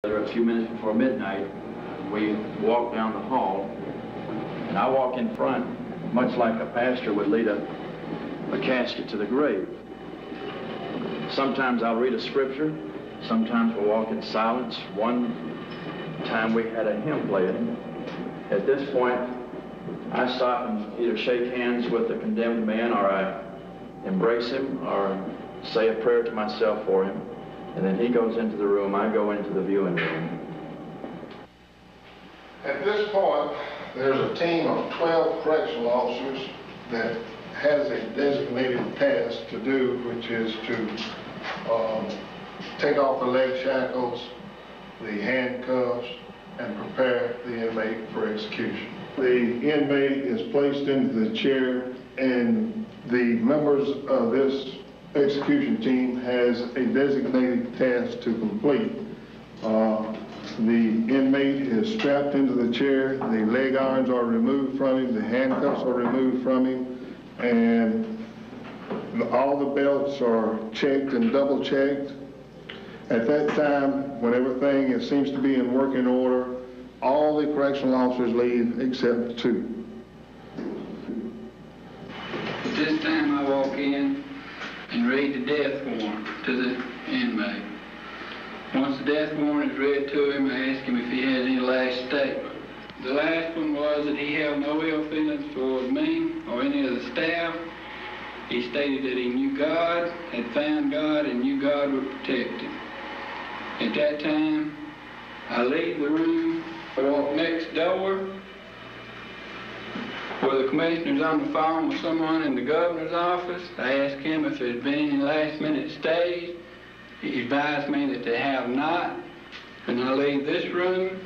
A few minutes before midnight, we walk down the hall, and I walk in front, much like a pastor would lead a casket to the grave. Sometimes I'll read a scripture, sometimes we'll walk in silence. One time we had a hymn playing. At this point, I stop and either shake hands with the condemned man, or I embrace him, or say a prayer to myself for him. And then he goes into the room, I go into the viewing room. At this point, there's a team of 12 correctional officers that has a designated task to do, which is to take off the leg shackles, the handcuffs, and prepare the inmate for execution. The inmate is placed into the chair, and the members of this execution team has a designated task to complete. The inmate is strapped into the chair, the leg irons are removed from him, the handcuffs are removed from him, and all the belts are checked and double checked. At that time, when everything seems to be in working order, all the correctional officers leave except 2. At this time I walk in and read the death warrant to the inmate. Once the death warrant is read to him, I ask him if he has any last statement. The last one was that he held no ill feelings toward me or any of the staff. He stated that he knew God, had found God, and knew God would protect him. At that time, I leave the room, I walk next door, where the commissioner's on the phone with someone in the governor's office. I ask him if there's been any last-minute stays. He advised me that they have not. And I leave this room.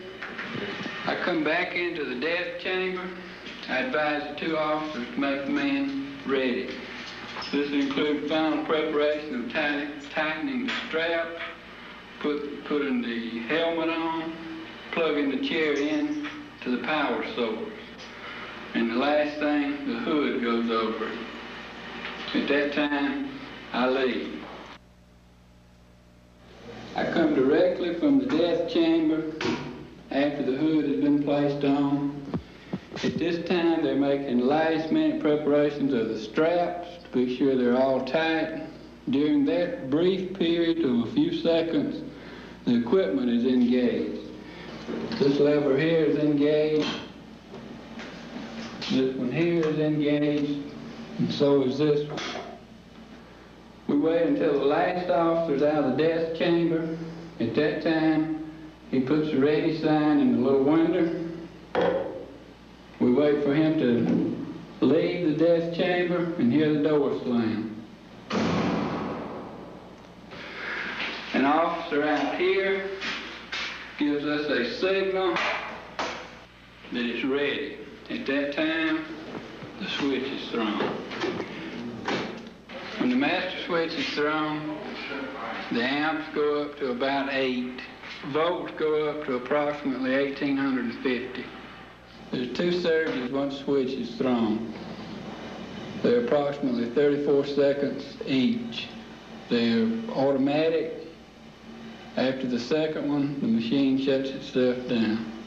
I come back into the death chamber. I advise the 2 officers to make the men ready. This includes final preparation of tightening the straps, putting the helmet on, plugging the chair in to the power source. And the last thing, the hood goes over it. At that time, I leave. I come directly from the death chamber after the hood has been placed on. At this time, they're making last-minute preparations of the straps to be sure they're all tight. During that brief period of a few seconds, the equipment is engaged. This lever here is engaged. This one here is engaged, and so is this one. We wait until the last officer's out of the death chamber. At that time, he puts the ready sign in the little window. We wait for him to leave the death chamber and hear the door slam. An officer out here gives us a signal that it's ready. At that time, the switch is thrown. When the master switch is thrown, the amps go up to about 8. Volts go up to approximately 1850. There's 2 surges once the switch is thrown. They're approximately 34 seconds each. They're automatic. After the second one, the machine shuts itself down.